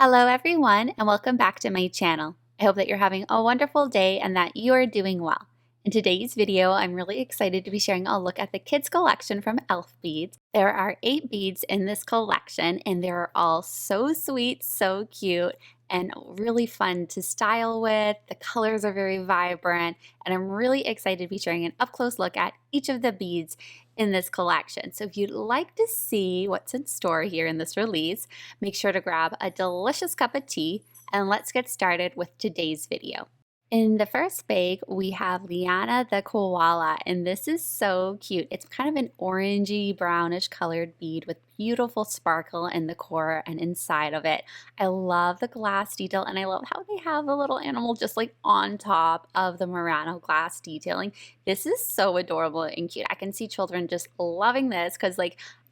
Hello everyone and welcome back to my channel. I hope that you're having a wonderful day and that you are doing well. In today's video, I'm really excited to be sharing a look at the kids collection from Elf Beads. There are 8 beads in this collection and they're all so sweet, so cute, and really fun to style with. The colors are very vibrant and I'm really excited to be sharing an up-close look at each of the beads in this collection. So if you'd like to see what's in store here in this release, make sure to grab a delicious cup of tea and let's get started with today's video. In the first bag, we have Liana the Koala, and this is so cute. It's kind of an orangey brownish colored bead with beautiful sparkle in the core and inside of it. I love the glass detail, and I love how they have a little animal just like on top of the Murano glass detailing. This is so adorable and cute. I can see children just loving this because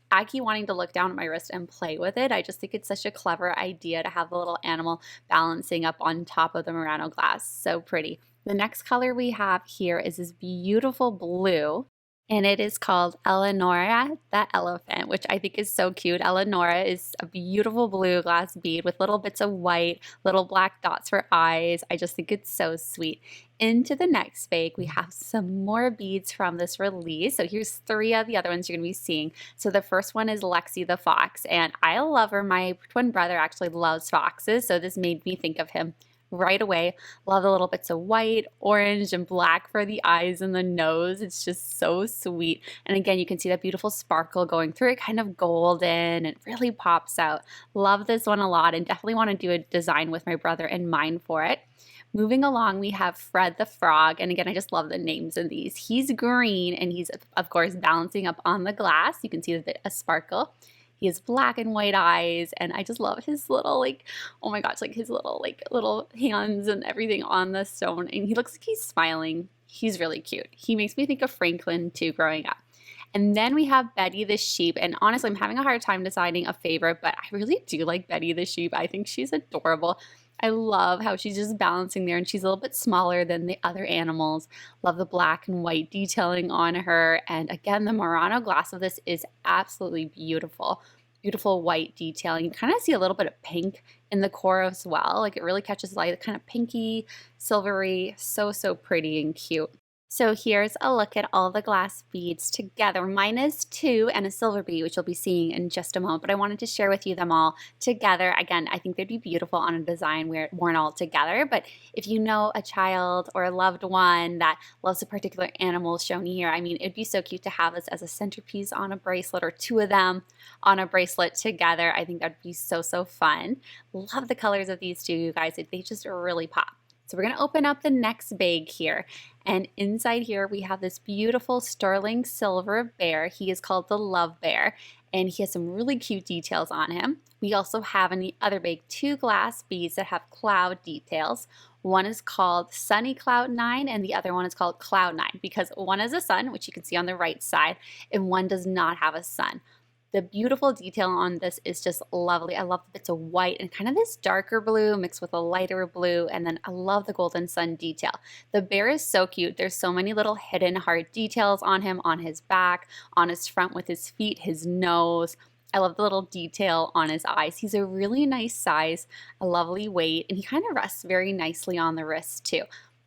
I keep wanting to look down at my wrist and play with it. I just think it's such a clever idea to have the little animal balancing up on top of the Murano glass. So pretty. The next color we have here is this beautiful blue, and it is called Eleonora The Elephant, which I think is so cute. Eleonora is a beautiful blue glass bead with little bits of white, little black dots for eyes. I just think it's so sweet. Into the next bag, we have some more beads from this release. So here's 3 of the other ones you're going to be seeing. So the first one is Lexie the Fox, and I love her. My twin brother actually loves foxes, so this made me think of him right away. Love the little bits of white, orange, and black for the eyes and the nose. It's just so sweet. And again, you can see that beautiful sparkle going through it, kind of golden. It really pops out. Love this one a lot and definitely want to do a design with my brother in mind for it. Moving along, we have Fred the Frog, and again, I just love the names of these. He's green, and he's, of course, balancing up on the glass. You can see a sparkle. He has black and white eyes, and I just love his little, oh my gosh, his little hands and everything on the stone, and he looks like he's smiling. He's really cute. He makes me think of Franklin, too, growing up. And then we have Betty the Sheep, and honestly, I'm having a hard time deciding a favorite, but I really do like Betty the Sheep. I think she's adorable. I love how she's just balancing there, and she's a little bit smaller than the other animals. Love the black and white detailing on her, and again, the Murano glass of this is absolutely beautiful. Beautiful white detailing. You kind of see a little bit of pink in the core as well. It really catches light, kind of pinky, silvery, so pretty and cute. So here's a look at all the glass beads together, minus 2 and a silver bead, which you'll be seeing in just a moment. But I wanted to share with you them all together. Again, I think they'd be beautiful on a design worn all together. But if you know a child or a loved one that loves a particular animal shown here, I mean, it'd be so cute to have this as a centerpiece on a bracelet or 2 of them on a bracelet together. I think that'd be so fun. Love the colors of these 2, you guys. They just really pop. So we're going to open up the next bag here, and inside here we have this beautiful sterling silver bear. He is called the Love Bear, and he has some really cute details on him. We also have in the other bag 2 glass beads that have cloud details. One is called Sunny Cloud 9 and the other one is called Cloud 9 because one is a sun, which you can see on the right side, and one does not have a sun. The beautiful detail on this is just lovely. I love the bits of white and kind of this darker blue mixed with a lighter blue, and then I love the golden sun detail. The bear is so cute. There's so many little hidden heart details on him, on his back, on his front with his feet, his nose. I love the little detail on his eyes. He's a really nice size, a lovely weight, and he kind of rests very nicely on the wrist too.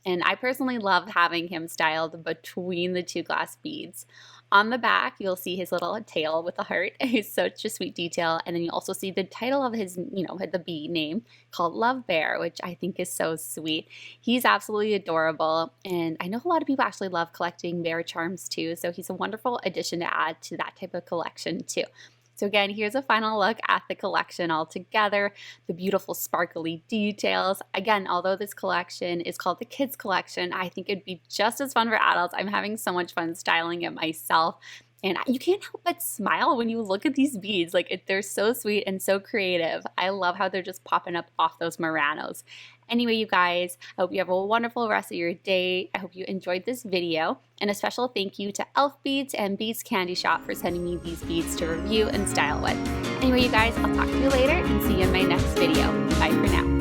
And I personally love having him styled between the 2 glass beads. On the back, you'll see his little tail with a heart. It's such a sweet detail. And then you also see the title of his, the bead name called Love Bear, which I think is so sweet. He's absolutely adorable. And I know a lot of people actually love collecting bear charms too. So he's a wonderful addition to add to that type of collection too. So again, here's a final look at the collection all together, the beautiful sparkly details. Again, although this collection is called the Kids Collection, I think it'd be just as fun for adults. I'm having so much fun styling it myself. And you can't help but smile when you look at these beads. They're so sweet and so creative. I love how they're just popping up off those Muranos. Anyway, you guys, I hope you have a wonderful rest of your day. I hope you enjoyed this video. And a special thank you to Elf Beads and Beads Candy Shop for sending me these beads to review and style with. Anyway, you guys, I'll talk to you later and see you in my next video. Bye for now.